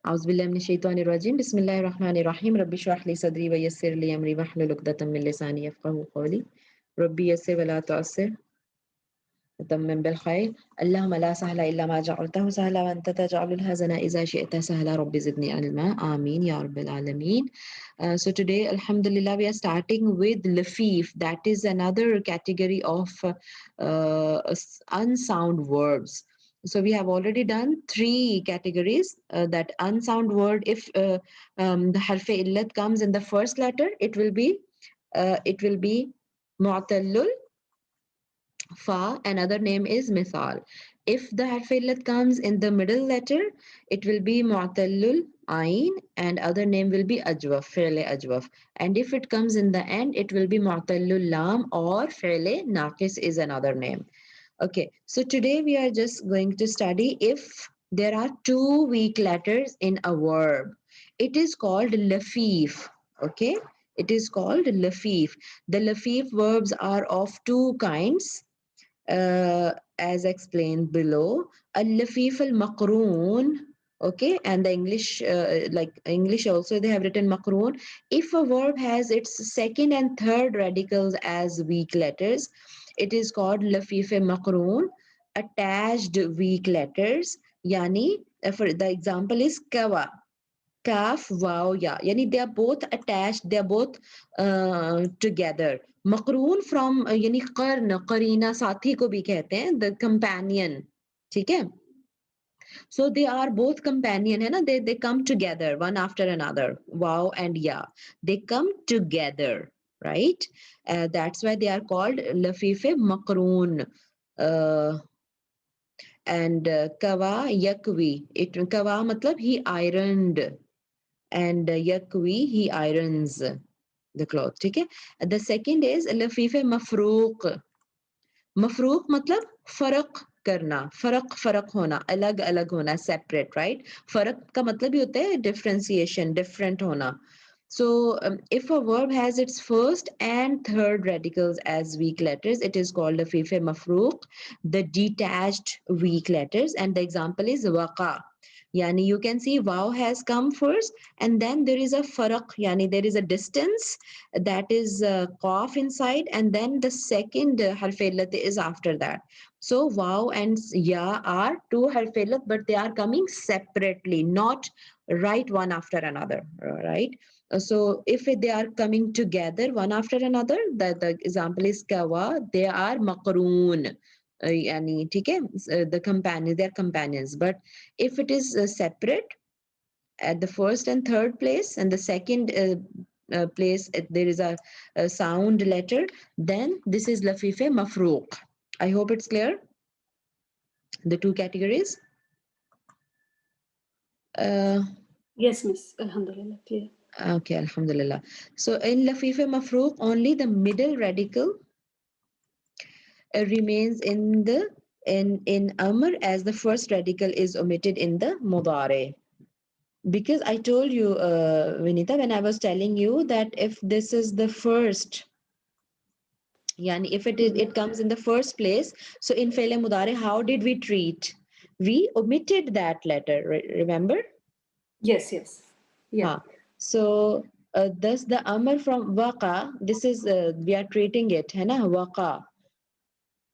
أعوذ بالله من الشيطان الرجيم بسم الله الرحمن الرحيم ربي اشرح لي صدري ويسر لي أمري واحلل عقدة من لساني يفقهوا قولي ربي يسر ولا تعسر وتمم بالخير اللهم لا سهل إلا ما جعلته سهلا وأنت تجعل الحزن إذا شئت سهلا ربي زدني علما آمين يا رب العالمين. So today alhamdulillah we are starting with lafif, that is another category of unsound words. So we have already done three categories. That unsound word, if the harf illat comes in the first letter, it will be mu'tallul fa. Another name is misal. If the harf illat comes in the middle letter, it will be mu'tallul ain, and other name will be ajwaf, fi'le ajwaf. And if it comes in the end, it will be mu'tallul lam, or fi'le naqis is another name. Okay, so today we are just going to study if there are two weak letters in a verb. It is called lafif. Okay, it is called lafif. The lafif verbs are of two kinds, as explained below. Al-lafif al-maqroon. Okay, and the English, like English also, they have written maqroon. If a verb has its second and third radicals as weak letters, it is called lafif maqroon. Attached weak letters, yani, for the example is kawa. Kaf, wow, yeah. Yani they are both attached, they are both together. मकरून from यानी कर्न, करीना, साथी को भी कहते हैं, the companion. ठीक है? So they are both companion, है ना? They come together one after another. Wow and yeah, they come together, right? That's why they are called लफीफे मकरून. Uh, and kawa yakwi. It kawa matlab he ironed, and yakwi, he irons the cloth. ठीक है? The second is लफीफे मफरूक. मफरूक मतलब फर्क करना, फर्क फर्क होना, अलग अलग होना, सेपरेट, राइट? फर्क का मतलब ही होता है डिफरेंशिएशन, डिफरेंट होना. So if a verb has its first and third radicals as weak letters, it is called a fife mafruq, the detached weak letters. And the example is waqa. Yani you can see wow has come first, and then there is a faraq, yani there is a distance, that is qaf inside, and then the second harf illat is after that. So wow and ya are two harf illat, but they are coming separately, not right one after another, right? So if they are coming together one after another, the example is kawa, they are maqroon. Yani, ठीक है, the companions, they are companions. But if it is separate at the first and third place, and the second place there is a sound letter, then this is lafife mafruq. I hope it's clear, the two categories. Yes, Miss. Alhamdulillah, clear. Okay, alhamdulillah. So in lafife mafruq, only the middle radical remains in amr, as the first radical is omitted in the mudare. Because I told you, Vinita, when I was telling you that if this is the first, yani if it comes in the first place, so in Fele Mudare, how did we treat? We omitted that letter, remember? Yes, yes. Yeah. So thus the Amr from Waqa, this is, we are treating it, hai na, Waqa.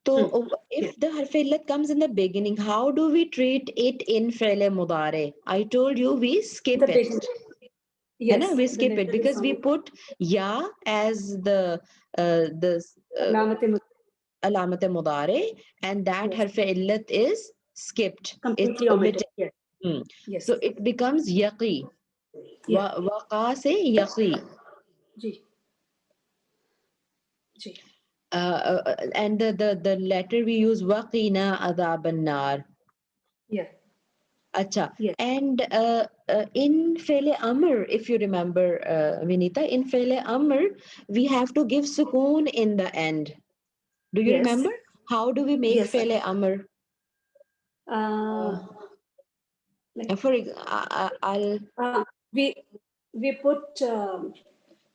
So if the harf illat comes in the beginning, how do we treat it in Fele Mudare? I told you we skip The it. beginning. Yes. We skip it because we put ya as the alamat mudare, and that harf illat is skipped. Completely It's omitted. omitted. Yes. Yes. So it becomes yaqi. Yeah. Waqa se yaqi. Ji. Ji. And the letter we use waqina adhab an-nar. Yeah. Acha. Yes. And in Fele Amr, if you remember, Vinita, in Fele Amr, we have to give sukoon in the end. Do you remember? How do we make Fele Amr? For example, we put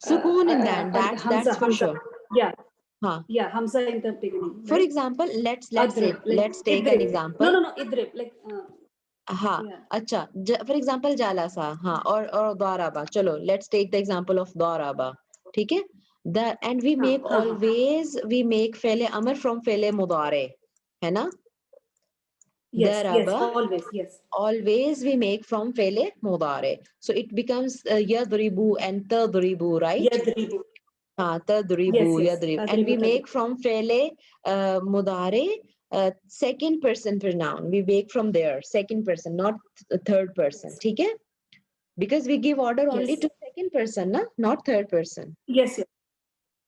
sukoon in the end. That's for sure. Yeah. Yeah, Hamza in the beginning. For right? example, let's Adrib, take like an example. No, idrib, like हाँ, Yeah. अच्छा, for example जालासा, हाँ, और दाराबा, चलो let's take the example of दाराबा, ठीक है, द एंड वी हाँ मेक हाँ हाँ. ऑलवेज वी मेक फेले अमर फ्रॉम फेले मुदारे, है ना, Yes, yes, दाराबा always, yes. always we make from fele mudare, so it becomes yadribu and tadribu, right? Yadribu. Tadribu, Yes, yes. yadrib, and Adribu we tadribu. make from fele mudare second person pronoun, we make from there second person, not third person, Yes. ठीक है, because we give order only Yes. to second person na, not third person. Yes, yes.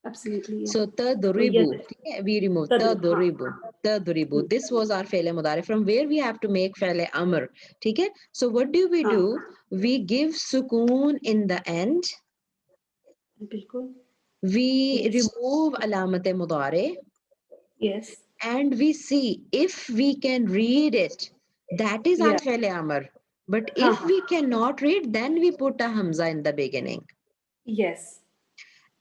Absolutely, yeah. So So tadribu, yad ठीक है, we remove tadribu. हाँ. tadribu, tadribu. Hmm. This was our fele mudare from where we have to make fele amr. ठीक है. So what do? हाँ. We give sukoon in the end. बिल्कुल. We Yes. remove alamat mudare, Yes. and we see if we can read it. That is our Yeah. fele amr. But हाँ if हाँ. we cannot read, then we put a hamza in the beginning. Yes.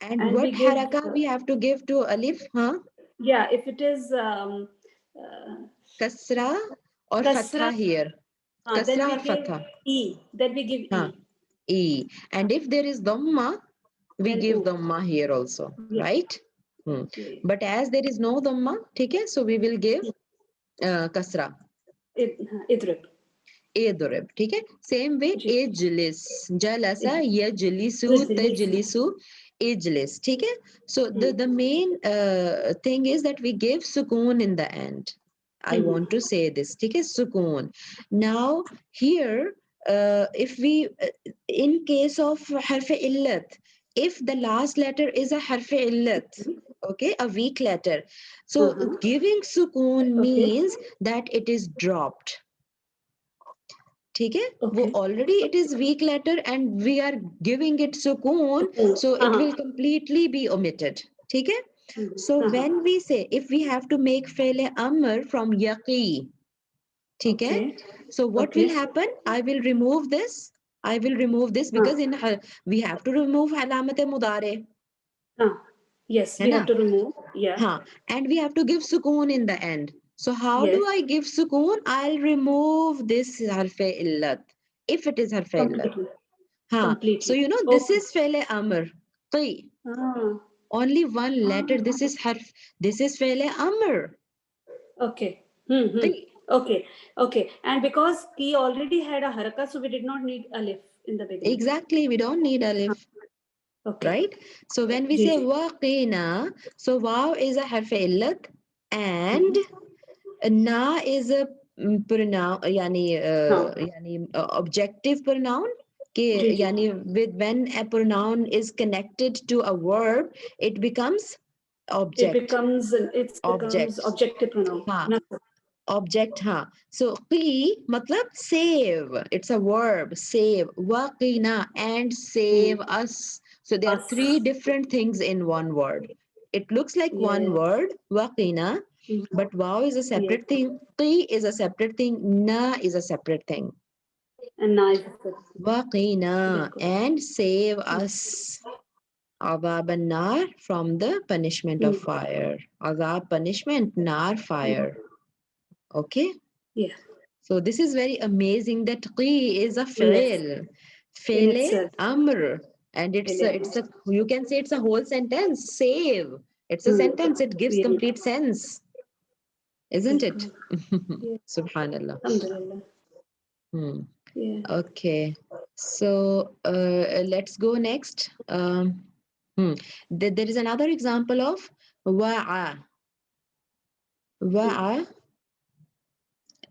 And And we what give, haraka we have to give to alif? Huh? yeah, if it is uh, Kasra or kasra, fatha here. then Kasra we or give fatha. E. Then we give Huh. E. E. And if there is dhamma, we Then give O. dhamma here also, Yeah. right? Hmm. Yeah. But as there is no dhamma, okay, so we will give kasra. Idrib. Idrib, ठीक है, same way जी. ijlis, jalasa Ij- yajlisu Ijlisi. tajlisu ijlis, ठीक है. So Hmm. the main thing is that we give sukoon in the end. I Hmm. want to say this, ठीक है, sukoon. Now here if we in case of harf illat, if the last letter is a harf illat, okay, a weak letter, so Uh-huh. giving sukoon Okay. means that it is dropped, ठीक है, वो Okay. already it is weak letter and we are giving it sukoon, so it Uh-huh. will completely be omitted, ठीक है. So Uh-huh. when we say if we have to make fele amr from yaqi, ठीक है, Okay. so what will Okay. happen, I will remove this Uh, because we have to remove alamat mudare, uh. Yes, है we ना, have to remove. Yeah. हाँ, and we have to give sukoon in the end. So how do Yes. I give sukoon? I'll remove this harfe illat if it is harfe illat. Completely. Huh. So Completely. you know this Okay. is fele amr. Qi. Ah. Only one letter. Ah. This is harf. This is fele amr. Okay. Hmm. Qi. Okay. Okay. And because he already had a haraka, so we did not need alif in the beginning. Exactly. We don't need Ah. alif, Okay. right? So when we Ji say ji. waqina, so wow is a harf illat and Hmm. na is a pronoun, हाँ. yani objective pronoun. कि जी जी. yani with when a pronoun is connected to a verb, it becomes object. It becomes Object. objective pronoun. हाँ. ना. Object, हाँ. So qi matlab save. It's a verb. Save. Waqina and Hmm. save us. So there are three Us. different things in one word. It looks like one Yes. word, waqina, Hmm. but wow is a Yes. separate thing. Qi is a separate thing. Na is a separate thing. And nice. Waqina बिल्कुल. and save us. Azab and nar from the punishment of Hmm. fire. Azab punishment, nar fire. Okay. Yeah. So this is very amazing that qi is a Yes. fi'l, In fi'l itself. amr, and it's a you can say it's a whole sentence. Save. It's a Hmm. sentence. It gives Really. complete sense, isn't it? बिल्कुल. Yeah. Subhanallah. Alhamdulillah. Hmm. Yeah. Okay. So let's go next. Hmm. There is another example of wa'a. Hmm. Wa'a,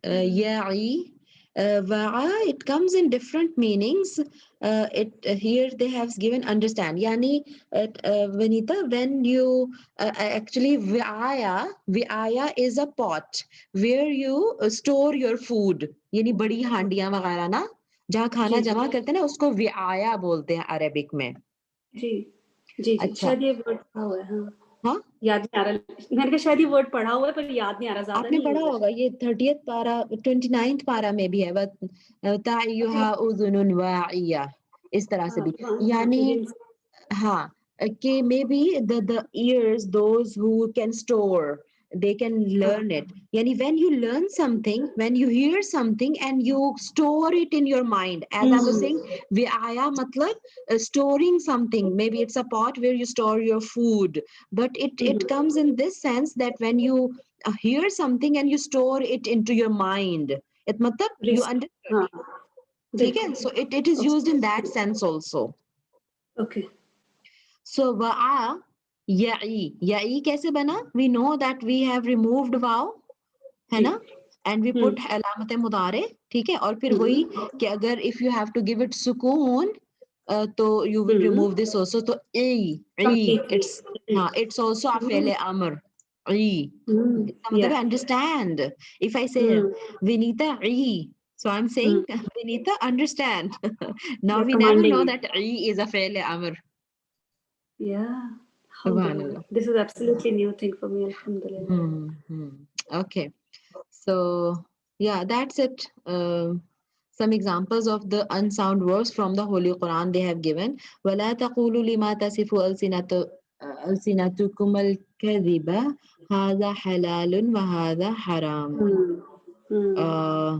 ya'i, wa'a, it comes in different meanings. It here they have given understand. Yani, Vanita, when you actually vi'aya is a pot where you store your food. यानी बड़ी हांडियां वगैरह ना जहाँ खाना जी जी. जमा करते हैं ना उसको विआया बोलते हैं अरेबिक में. जी जी जी. अच्छा. शायद ये वर्ड पढ़ा हुआ है. हाँ. हाँ, याद नहीं आ रहा. मैंने कहा शायद ये वर्ड पढ़ा हुआ है पर याद नहीं आ रहा. ज्यादा आपने नहीं पढ़ा यूज है. होगा ये 30th पारा 29th पारा में भी है अच्छा. तायुहा उज़ुनुन वाइया, इस तरह से हाँ. भी, हाँ. यानी Didn't. हाँ, कि maybe the ears those who can store, they can learn it. Yani when you learn something, when you hear something and you store it in your mind, as I was saying, we aya matlab storing something. Maybe it's a pot where you store your food, but it comes in this sense that when you hear something and you store it into your mind, it matlab you Risk. understood. हाँ, ठीक है, बिल्कुल. so it is used in that sense also. Okay. So wa'a ya'i, ya'i कैसे बना? We know that we have removed वाव, है जी. ना, and we put अलामत मुदारे. ठीक है, और फिर वही कि अगर if you have to give it सुकून, तो you will remove this also. तो Completely. it's हाँ, it's also a फेले अमर. इसका मतलब Yeah. है understand. If I say Vinita so I'm saying Vinita understand. Now You're we never commanding know it. that is a फेले अमर. Yeah. Alhamdulillah. Subhanallah. This is absolutely new thing for me. Alhamdulillah. Hmm. Okay. So, yeah, that's it. Some examples of the unsound words from the Holy Quran they have given. وَلَا تَقُولُوا لِمَا تَصِفُ أَلْسِنَتُكُمُ الْكَذِبَ هَذَا حَلَالٌ وَهَذَا حَرَامٌ. Hmm.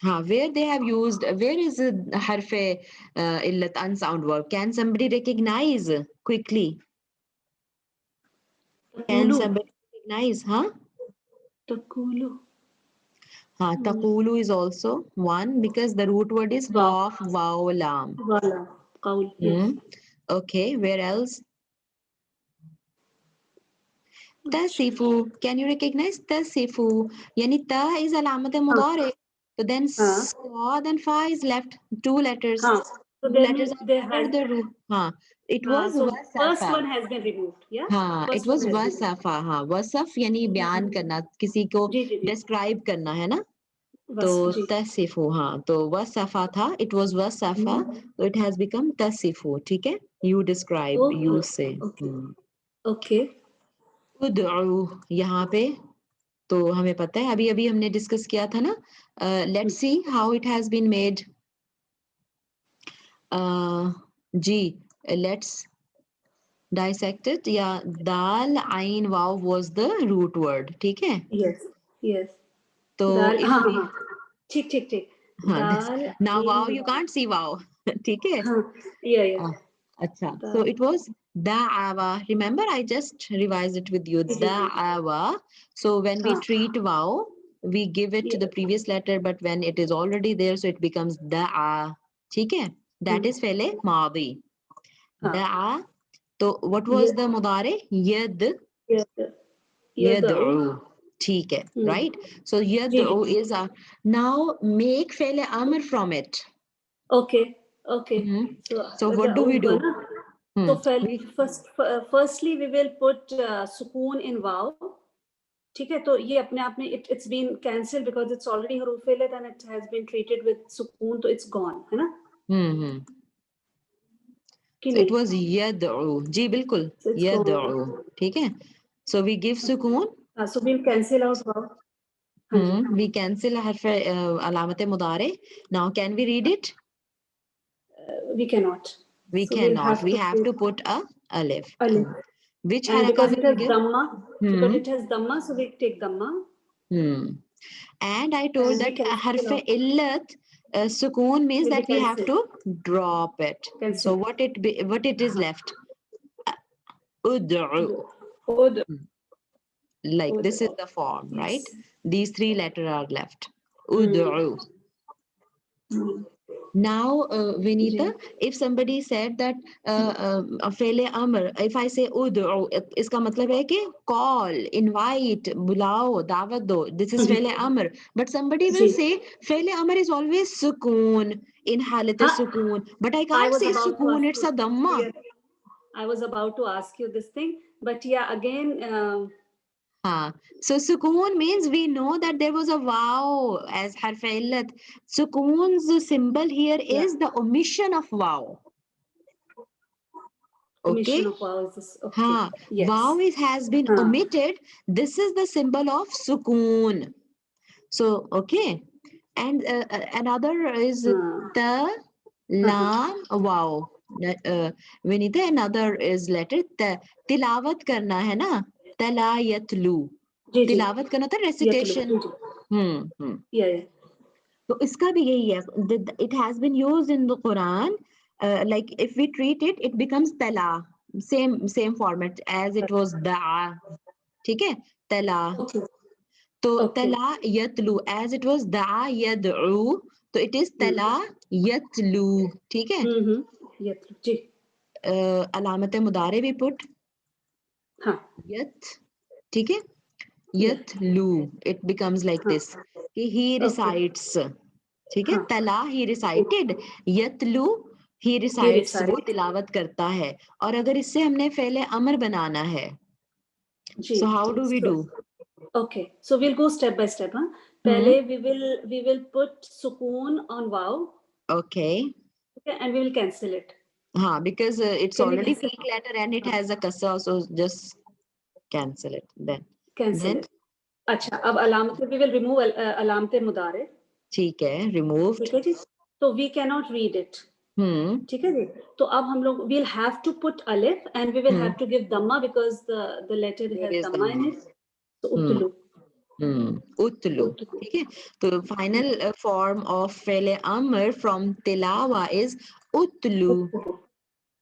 Hmm. Where they have used, where is harfe illat unsound word? Can somebody recognize quickly? Can Takulu. somebody recognize? Takulu. Taqulu is also one because the root word is Wow. qaf, waw, lam. Wala. Qaul. Yes. Hmm. Okay, where else? Tasifu. Can you recognize tasifu? Yani ta is alamat हाँ. mudare. So then हाँ. squad and fa is left. Two letters. हाँ. So Two letters then are they under had. the root. It was So first wasafa. one has been removed. Yeah. It First one was has been removed. wasafa. wasaf यानी बयान करना, किसी को जी जी जी. describe करना, है ना? तो बस जी. तसिफु, तो वसफा था, it was वसफा, so it has become तसिफु. ठीक है, you describe, Okay. you say. Okay. Okay. उदउ यहाँ पे तो हमें पता है, अभी अभी हमने डिस्कस किया था ना. Let's see how it has been made. Ji, let's dissect it. या दाल आइन वाव was the root word. ठीक है, Yes. Yes. तो दाल. if हाँ we हाँ. ठीक ठीक ठीक. दाल now in. wow you can't see wow. ठीक है. हाँ. Yeah. Ah, acha. So dal. it was da'awa. Remember, I just revised it with you. जी जी जी. Da'awa. So when we हाँ. treat wow, we give it to the Yeah. previous letter, but when it is already there, so it becomes da'a. ठीक है? That is फेले मादी. हाँ. Da'a. So what was ये. the mudare? Yad. ये. ये दो. Yad'u. ठीक है, right? So ji ji. yad'u is a, now make फेले amr from it. Okay. Okay. Mhm. So So the what do we do? bana. So We firstly we will put sukoon in wow. ठीक है, तो ये अपने आप में it's been cancelled because it's already हरूफ इल्लत and it has been treated with सुकून, तो it's gone, है ना? हम्म कि So it नहीं? was yad'u. जी बिल्कुल, So it's gone. yad'u. ठीक है. So we give सुकून. So we'll cancel out wow. हाँ जी. We cancel हर्फ अलामत मुदारे. Now can we read it? We cannot. We So we'll cannot. have We to have to put put a alif. alif. Which And haraka because will it we has give? dhamma, Hmm. because it has dhamma, so we take dhamma. And I told And we that cancel harf out. illat sukoon means Will be that we have cancelled. to drop it. So Cancel. what it is left? Ud'u. Od. Like Od. this is the form, right? Yes. These three letters are left. Hmm. Ud'u. Hmm. Now, ji. Vinita, if somebody said that फेले अमर, if I say ud'u, इसका मतलब है कि call, invite, बुलाओ, दावत दो. This is फेले अमर. But somebody will ji. say फेले अमर is always sukoon, in हालत हाँ. sukoon. But I I can't was say about to sukoon, ask it's you. a dhamma. Yeah, I was about to ask you this thing, but yeah, again, So sukoon means we know that there was a wow as harf illat. Sukoon's symbol here yeah, is the omission of wow. omission Okay? of wow is this. Okay, Wow yes. has been Huh. omitted. This is the symbol of sukoon. So, okay. And another is Huh. ta, Huh. lam, wow. Vinita, another is letter ta. Tilawat karna hai na? Tala yatlu. जी जी तिलावत करना था, यतलू recitation. जी जी हम्म। या तो इसका भी यही है, it has been used in the Quran, like if we treat it, it becomes तला, same format as it was दा, ठीक है, तला। ओके तो ओके तला यतलू, एज इट वाज दा यदउ, तो इट इज तला यतलू, ठीक है। यतलू जी अलामत मुदारे भी पुट हाँ यत, ठीक है, या यतलू, इट बिकम्स लाइक हाँ दिस कि ही ओके रिसाइट्स, ठीक है, हाँ तला ही रिसाइटेड, यतलू ही ये रिसाइट्स, सारे वो तिलावत करता है। और अगर इससे हमने फेले अमर बनाना है, जी so how do we so do? okay so we'll go step by step हाँ हम्म, पहले we will put sukoon on wow okay, okay and we will cancel it हाँ, because it's can we already cancel weak letter and it हाँ has a kasra, so just cancel it cancel then it अच्छा अब अलामत we will remove अलामत मुदारे ठीक है, removed। ठीक है जी तो we cannot read it हम्म, ठीक है जी तो अब हम लोग we'll have to put alif and we will hmm, have to give dhamma because the letter there has is the dhamma in it so hmm, utlu उतलू, utlu ठीक है। तो final form of फेले अमर फ्रॉम तिलावा इज उतलू,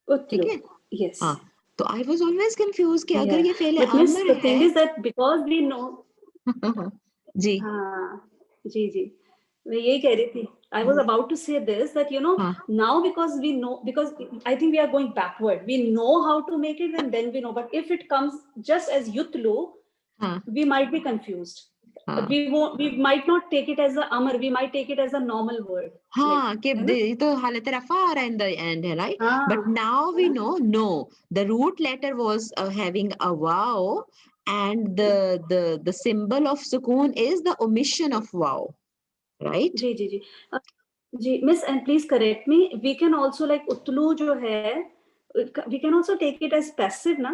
utlu ठीक utlu है। yes हाँ, तो I was always confuse कि अगर yeah ये फेले but miss अमर the है। thing is that because we know जी, हाँ जी जी मैं यही कह रही थी I was about to say this that you know हाँ, now because we know because I think we are going backward we know how to make it and then we know but if it comes just as yutlu हाँ, we might be confused हाँ, we might not take it as a amar we might take it as a normal word like हाँ, कि है ना ये तो हालत रफा आ रहा है इन द एंड है, राइट। बट हाँ now we know, no, the root letter was having a वाओ, and the symbol of sukoon is the omission of wow, right? जी जी जी अ, जी miss and please correct me we can also like उतलू जो है we can also take it as passive ना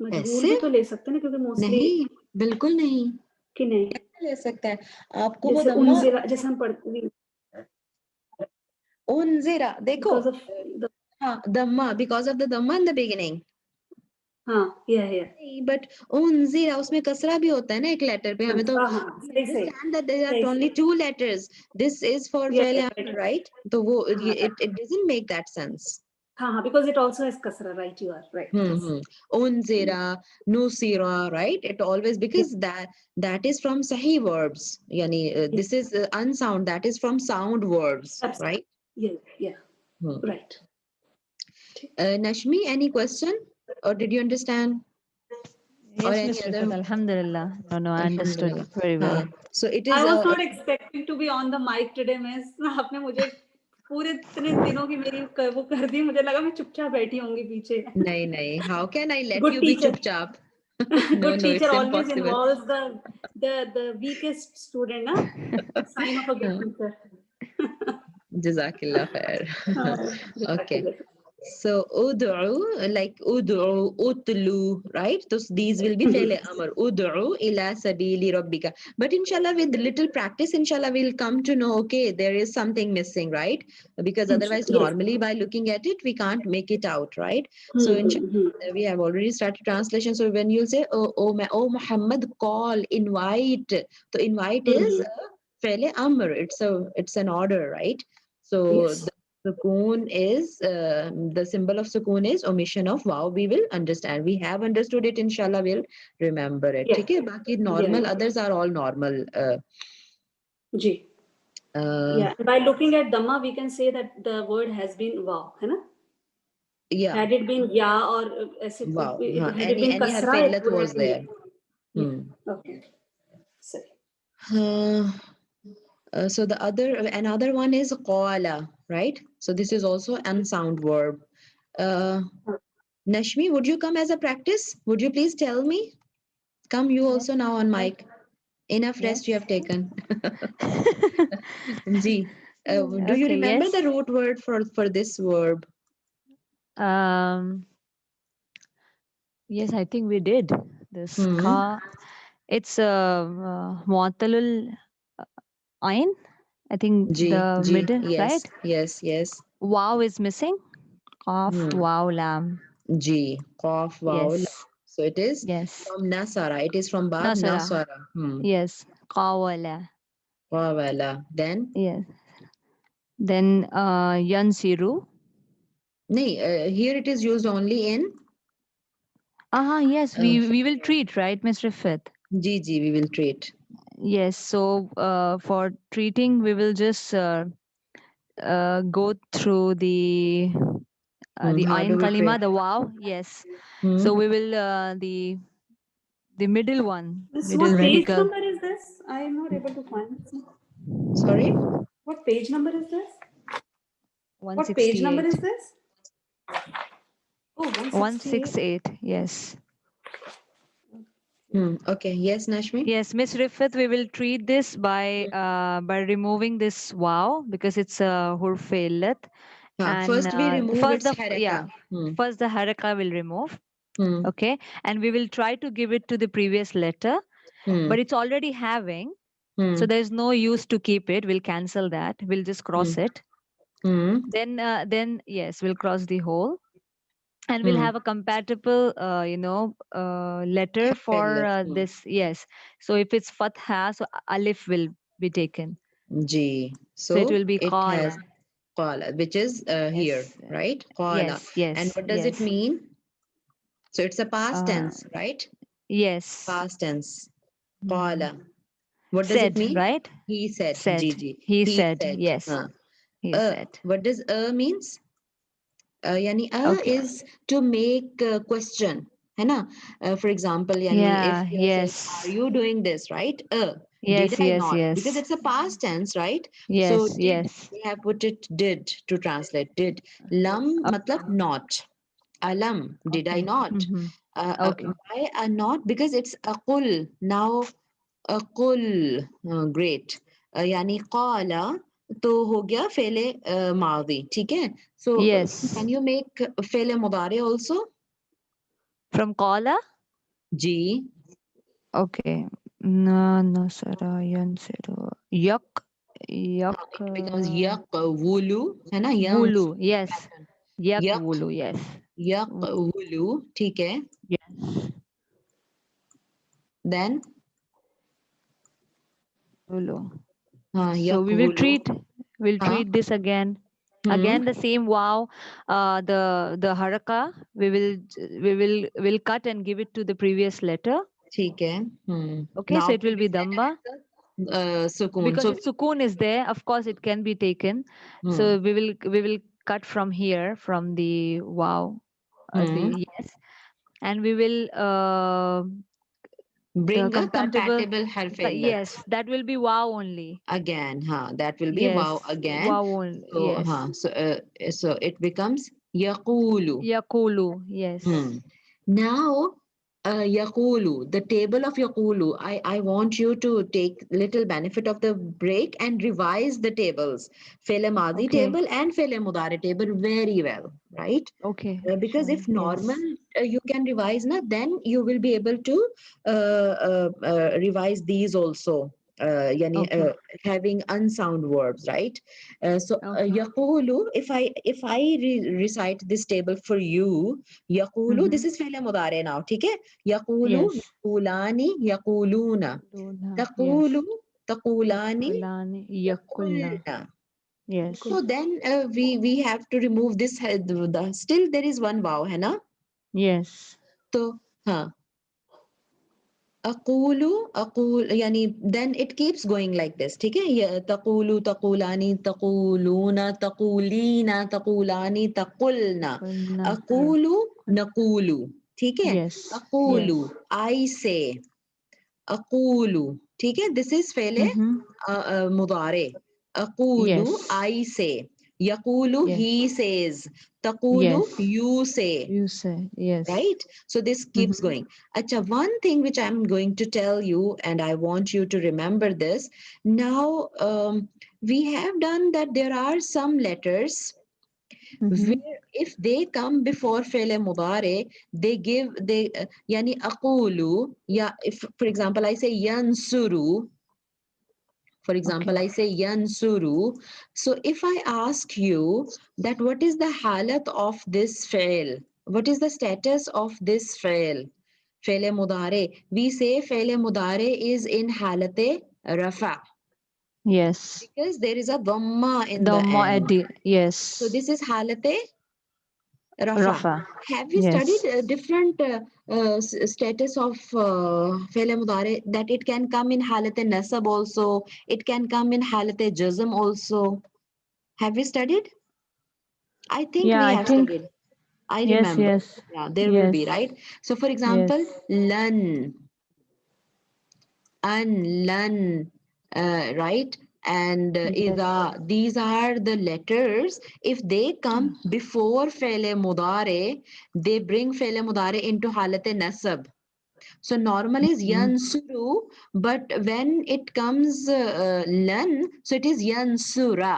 मजबूर भी पैसिव? तो ले सकते हैं ना क्योंकि मोस्टली नहीं, बिल्कुल नहीं, कि नहीं कैसे ले सकता है? आपको वो जैसे दम्मा, उनजिला जैसे हम पढ़ते उनजिरा देखो, बिकॉज ऑफ द हाँ, दम्मा, बिकॉज ऑफ द दम्मा इन द बिगिनिंग। हाँ या नहीं, बट उनजिरा उसमें कसरा भी होता है ना एक लेटर पे, हमें तो हाँ हाँ we सही सही understand that there are सही only सही two letters, this is for या fail राइट right, तो वो हाँ it doesn't make that sense। हाँ हाँ बिकॉज इट आल्सो हैज कसरा right you are right yes Unzira, nusira, right, it always, because that is from sahih verbs, yani this is unsound, that is from sound verbs, right? या Hmm. Right Nashmi, any question, or did you understand, or Yes, any Miss other? Riffat. Alhamdulillah. No, no, I understood Alhamdulillah. very well. So it I is was not expecting to be on the mic today miss आपने मुझे पूरे इतने दिनों की मेरी वो कर दी मुझे लगा मैं चुपचाप बैठी होंगी पीछे nahi nahi, how can I let good you be teacher chupchap? No, good no, teacher it's always impossible. involves the weakest student na sign of a good teacher Jazakillah khair. Okay. Jazakallah. So ud'u, like ud'u, utlu, right? So these will be fail amr. Ud'u ila sabili rabbika. But inshallah, with little practice, inshallah, we'll come to know, okay, there is something missing, right? Because otherwise, Yes. normally by looking at it, we can't make it out, right? So inshallah, we have already started translation. So when you say, oh Muhammad, call, invite. So invite is fail amr. It's an order, right? So Yes. sukoon is the symbol of sukoon is omission of wow. We will understand. We have understood it. Inshallah, we'll remember it. Yeah. ठीक है? बाकी Yeah. normal, others are all normal. G. Uh, Yeah. By looking at Dhamma, we can say that the word has been wow. है ना? yeah, Had it been ya or wow. had it been Any kasra, it harfillat would have was been ya. there. Yeah. Hmm. Okay. Sorry. Uh, so the another one is qala, right? So this is also unsound verb. Uh, Nashmi, would you come as a practice? Would you please tell me? Come, you Yes, also now on yes, mic. Enough yes. rest you have taken. Ji, do you Okay, remember yes. the root word for this verb? Um, yes, I think we did. This Hmm. ka, it's Mu'attalul Ain. I think Ji, the ji. middle, Yes, right? yes, yes. Wow is missing. Qaf, Hmm. wow, lam. Ji. Qaf, wow. Yes. So it is Yes. from Nasara. It is from Bab Nasara. Nasara. Yes. Qawala. Qawala. Then, Yes. Then Yansiru. here it is used only in Yes, we will treat, right, Miss Riffat? GG. We will treat. Yes. So for treating, we will just go through the How do ayn we treat? kalima, the wow. Yes. So Hmm. we will the middle one, Miss, middle what page radical. number is this? I am not able to find this. Sorry? What page number is this? What page number 168. is this? Oh, 168. 168. Yes. Okay. Yes, Nashmi? Yes, Miss Riffat, we will treat this by removing this wow because it's a hurf and First, we remove first its the haraka. first the haraka will remove. Hmm. Okay, and we will try to give it to the previous letter, Hmm. but it's already having, so Hmm. there's no use to keep it. We'll cancel that. We'll just Hmm. cross it. Hmm. Then yes, we'll cross the whole, and we'll Hmm. have a compatible letter for Harfillat. this. Yes, so if it's fatha, so alif will be taken, G. so it So will be it has qala. qala, which is here, Yes, right? Qala. yes, And yes, what does it yes, mean? So it's a past uh, tense, right? yes. Past tense. Mhm. Qala. What does it Said, mean? right? He said. Said. Gigi. He He said. said. Yes, he said. What does means? Yani Okay. is to make a question. है ना? For example, yani if Yeah. you are saying, "Are Yes. you doing this?" Right? Did Yes. I Yes. not? Because Yes. it's a past tense, right? So Yes. did, Yes. we have put it did to translate. Did. Lam Okay. matlab not. Alam. Did I Okay. not? Mm-hmm. Okay. Why not? Because it's a qul. Now कुल great यानी قال तो हो गया फेले मादी ठीक है so can Yes. You make फेले मुदारे ऑल्सो From Qala? जी Okay. No, no, Sarayan Sero. Yak. Yak. It becomes यक वुलू है ना यंग Wulu. Yes. पैटर्न Yak यक Wulu. Yes. यक वुलू ठीक है Yes. Then Wulu. हाँ So यक we will वुलू treat. We'll हाँ treat this again. Hmm Again the same wow. The haraka. We'll cut and give it to the previous letter. ठीक है Okay. So now it will be previous damba. Letter सुकून Because so its sukun is there, of course it can be taken. So we will cut from here, from the wow, hmm the yes, and we will bring a compatible. compatible harf illat Yes, that will be wow only. again that will be wow Yes, again wow only. so Yes, so it becomes yaqulu yakulu. Yes. now yaqulu the table of yaqulu I want you to take little benefit of the break and revise the tables fele madi Okay. table and fele mudare table very well right Okay. because Sure. if normal Yes. you can revise na then you will be able to revise these also yani, Okay. having unsound verbs right so Okay. yaqulu if I recite this table for you yaqulu Mm-hmm. this is fi'l mudare now ठीक है yaqulu Yes. yaqulani yaquluna Luna. Yes. taqulu taqulani Yakulani. Yakulna. yaqulna Yes. so then we have to remove this still there is one wow है ना Yes. तो हाँ अकूलु a cool यानी then it keeps going like this ठीक है तकूलु तकूलानी तकूलूना तकूलीना तकूलानी तकुलना Yakulna. अकूलु नकूलु ठीक है Yes. अकूलु Yes. I say अकूलु ठीक है this is फेले Mm-hmm. मुदारे अकूलु Yes. I say यकूलु Yes. he says तकूलु Yes. you say You say yes. right so this keeps Mm-hmm. going acha one thing which I'm going to tell you and I want you to remember this now we have done that there are some letters Mm-hmm. where if they come before fi'l mudare they give they yani aqulu yeah if for example I say yansuru for example, Okay. I say yansuru. So if I ask you that what is the halat of this fail? What is the status of this fail? Fe'le mudare. We say fe'le mudare is in halate rafa Yes. because there is a dhamma in the Dhamma at end. the, So yes. this is halate rafa. Rafa. Have we studied Yes. different status of fe'le mudare, that it can come in halate nasab also, it can come in halate jazm also? Have we studied? I think Yeah, we I have think, studied. I yes, remember. yes. Yeah, there will be, Yes. right? So for Yes. example, lan, an, lan, right? And Yes. ida, these are the letters. If they come before fe'le mudare, they bring fe'le mudare into halate nasab. So normal is Mhm. yansuru, but when it comes lan, so it is yansura.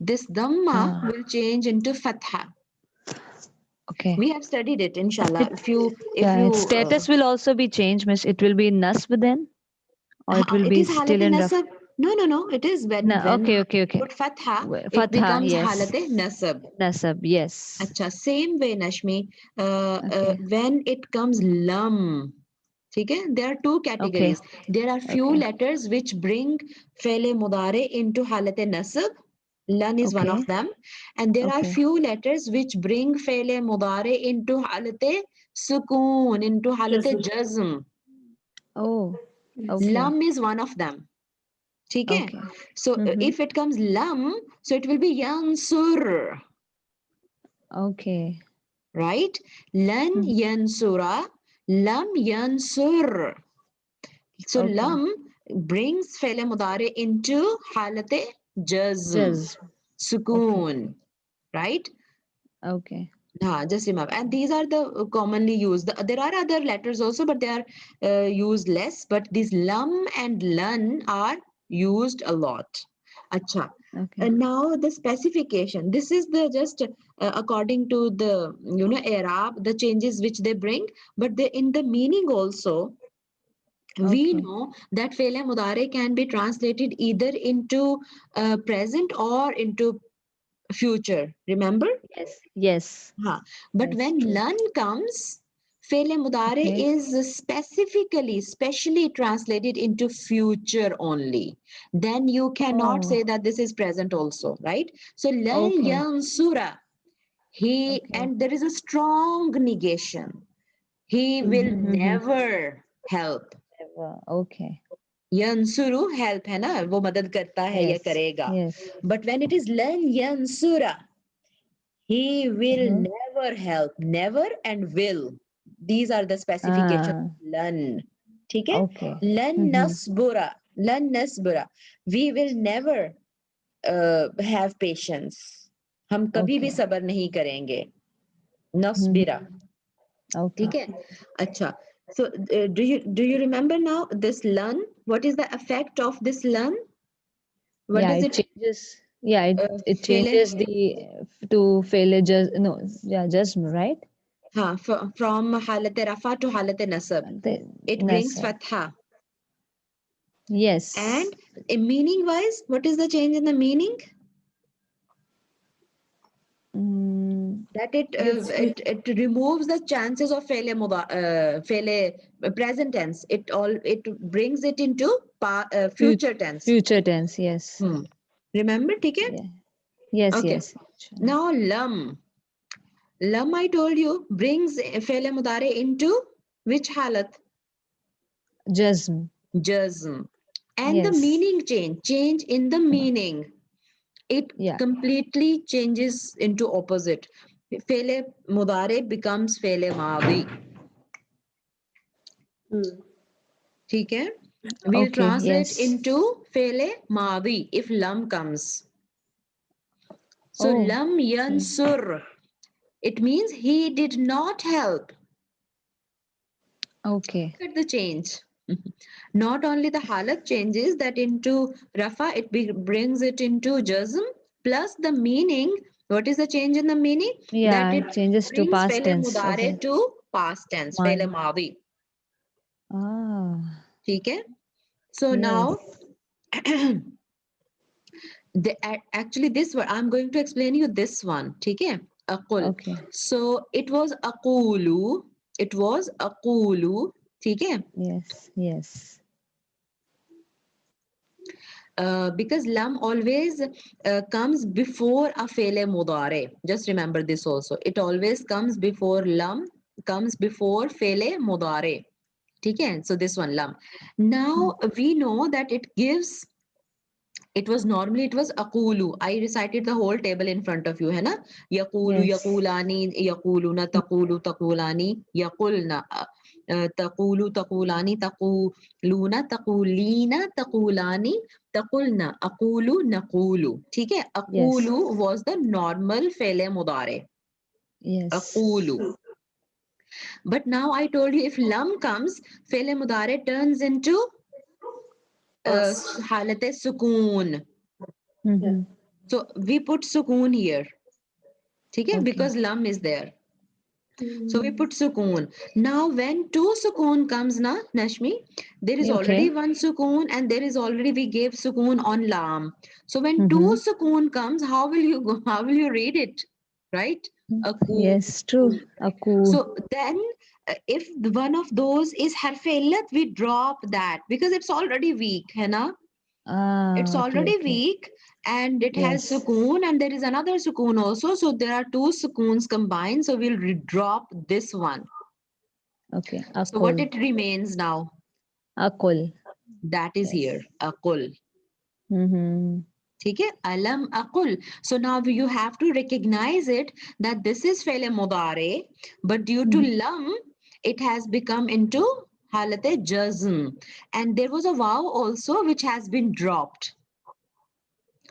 This dhamma Ah, will change into fatha. okay. We have studied it, inshallah. It, If yeah, you, its status will also be changed, miss. It will be nasb then, or it will it be is still halate in raf. nasab. No. It is No, when okay, okay, you okay. put fatha, it Fatha, becomes yes. halate nasab. Nasab, yes. Acha, same way, Nashmi. Okay, When it comes lam, okay, there are two okay, categories. There are few okay, letters which bring fe'le mudare into halate nasab. Lan is one of okay, them. And there are okay. few letters which bring fe'le mudare into halate sukoon, into halate Jazm. jazm. Oh, Yes. okay, Lam is one of them. Okay. okay. So Mm-hmm. if it comes lam, so it will be yansur, Okay. right? Lan Mm. yansura, lam yansur. So Okay. lam brings fe'le mudare into halate jazm, Jazz. Okay. sukoon, right? Okay. Just remember. And these are the commonly used. There are other letters also, but they are used less. But these lam and lan are used a lot. Acha. Okay. And now the specification. This is the just according to the Arab, the changes which they bring. But they, in the meaning also, we Okay. know that fe'le mudare can be translated either into present or into future. Remember? Yes. Yes. Huh. But Yes. when True. learn comes, Fele Mudare Okay. is specially translated into future only. Then you cannot Oh. say that this is present also, right? So learn Okay. Yansura. He, Okay. and there is a strong negation. He will Mm-hmm. never help. Okay. Yansuru help है ना वो मदद करता है या Yes. करेगा. Yes. But when it is len yansura, he will Mm-hmm. never help, never and will. These are the specifications Ah. of lan. ठीक है? Okay. Lan Mm-hmm. nasbura, lan nasbura. We will never have patience. हम कभी भी Okay. सबर नहीं करेंगे. Mm-hmm. Nasbira. Okay. ठीक है? अच्छा. So do you remember now this lan? What is the effect of this lan? What Yeah, does it it changes. Yeah, it feel? changes the to failure. Just no. Yeah, just right. From halat rafa to halat nasab. The It brings Nasab. fatha. Yes. And in meaning wise, what is the change in the meaning? Mm, That it Gives it, future. it removes the chances of failure present tense. It brings it into future, future tense. future tense. Yes. Hmm. Remember, okay? Yeah. Yes. Okay. Yes. Sure. Now lam. Lam, I told you, brings failure mudare into which halat? Jazm. Jazm. And the Yes. meaning change in the meaning. It Yeah. completely changes into opposite. Fele mudare becomes fele maadi. Hmm. ठीक है? We'll Okay. translate Yes. into fele maadi if lam comes. So Oh. lam Okay. yansur. It means he did not help. Okay. Look at the change. Not only the halat changes that into rafa, it brings it into jazm, plus the meaning. What is the change in the meaning? That Yeah. it It changes to brings past fele tense. mudare to past tense, fele Man. maadi. Ah. ठीक है? So Yes. now, actually this one, I'm going to explain you this one. ठीक है? Aqul. Okay. So it was aqulu. it was aqulu. ठीक है? Yes. Yes. Because lam always comes before a fele mudare. Just remember this also. It always comes before lam, comes before fele mudare. Okay? So this one lam. Now we know that it was aqulu. I recited the whole table in front of you, है ना? Yaqulu, Yes. yaqulani, yaquluna, taqulu, taqulani, yaqulna. تقول تقولان تقولون تقولين تقولان تقولنا أقول نقول ठीक है Yes. أقول was the normal فعل مضارع Yes. أقول but now I told you if lam comes فعل مضارع turns into Past. حالة السكون Yeah. Mm-hmm. so we put سكون here ठीक है Okay. because lam is there. So we put sukoon. Now when two sukoon comes na Nashmi, there is already Okay. one sukoon and there is already we gave sukoon on lam. So when two Mm-hmm. sukoon comes, how will you go? How will you read it? Right? A ku. Yes. True. Aku. So then if one of those is harf illat, we drop that because it's already weak, है ना? It's Ah. Okay. already Okay. weak and it has Yes. sukoon and there is another sukoon also. So there are two sukoons combined. So we'll drop this one. Okay. So what Akul. it remains now? Akul. That is here. Yes. Akul. Mm-hmm. ठीक है? Alam akul. So now you have to recognize it that this is fele mudare, but due to Mm-hmm. lam, it has become into halate jazm. And there was a vav also which has been dropped.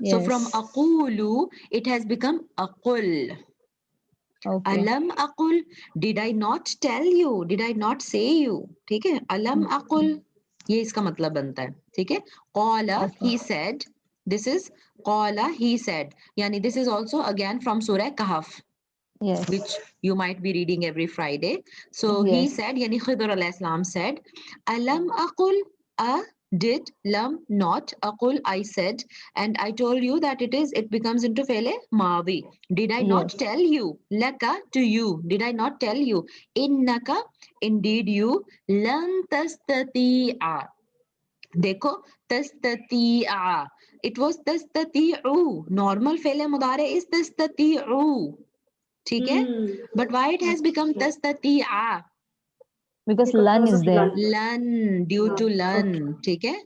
So from Yes. aqulu, it has become aqul. Okay. Alam aqul, did I not tell you? Did I not say you? ठीक है? Alam aqul, ये इसका मतलब बनता है. ठीक है? Qala, Okay. he said. This is Qala, he said. Yani this is also again from Surah Kahf, which Yes. you might be reading every Friday. So he Yes. said, Yani Khidr alayhi salam said, Alam aqul, a did lam not aqul I said, and I told you that it becomes into fele madi. Did I not Yes. tell you? Laka to you. Did I not tell you? Innaka indeed you lan tastati'a. देखो तस्ततीआ it was तस्ततीउ normal फेले मुदारे is तस्ततीउ ठीक है but why it has become तस्ततीआ Because lan Because is of there. lunch. लन due to लन Okay. ठीक है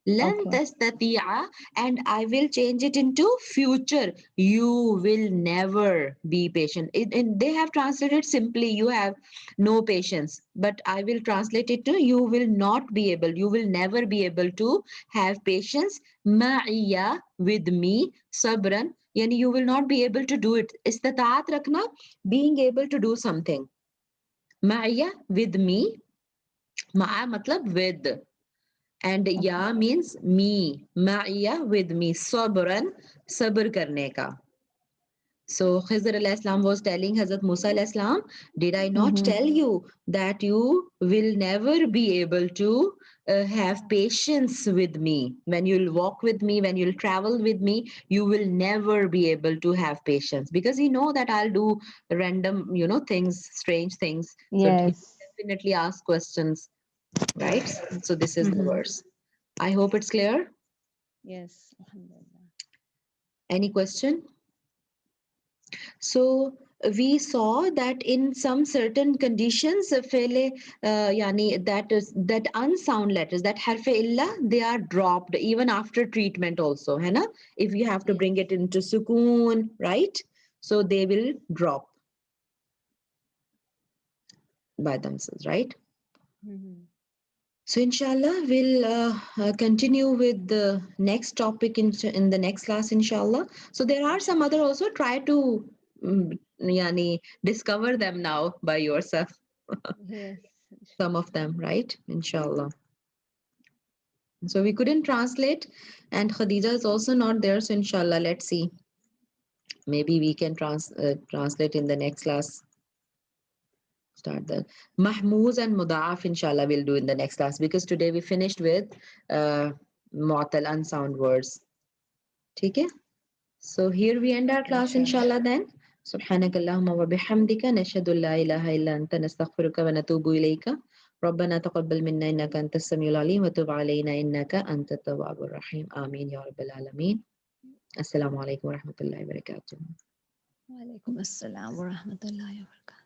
लन Okay. तस्ततीआ and I will change it into future you will never be patient they have translated simply you have no patience but I will translate it to you will not be able you will never be able to have patience ma'iya with me sabran yani you will not be able to do it istitaat rakhna being able to do something ma'iya with me ma'a matlab with and ya Okay. means me ma'iya with me sabran sabr karne ka so Khizr alayhi salam was telling Hazrat Musa alayhi salam did I not Mm-hmm. tell you that you will never be able to have patience with me when you'll walk with me when you'll travel with me you will never be able to have patience because he know that I'll do random things strange things so he Yes. definitely ask questions right so this is the Mm-hmm. verse I hope it's clear. Yes. Alhamdulillah. Any question? So we saw that in some certain conditions, yani that unsound letters, that harf illa, they are dropped even after treatment also, है ना? If you have to Yes. bring it into sukoon, right? So they will drop by themselves, right? Mm-hmm. So inshallah, we'll continue with the next topic in the next class, inshallah. So there are some other also try to yani, discover them now by yourself. Yes. Some of them, right? Inshallah. So we couldn't translate and Khadija is also not there. So inshallah, let's see. Maybe we can translate in the next class. Start that. Mahmuz and Mudaf, inshallah, we'll do in the next class because today we finished with Mu'tal unsound words. Okay? So here we end our class, Inshallah. inshallah, then. سبحانك اللهم وبحمدك نشهد أن لا إله إلا أنت نستغفرك ونتوب إليك ربنا تقبل منا إنك أنت السميع العليم وتب علينا إنك أنت التواب الرحيم آمين يا رب العالمين. السلام عليكم ورحمة الله وبركاته. وعليكم السلام ورحمة الله وبركاته.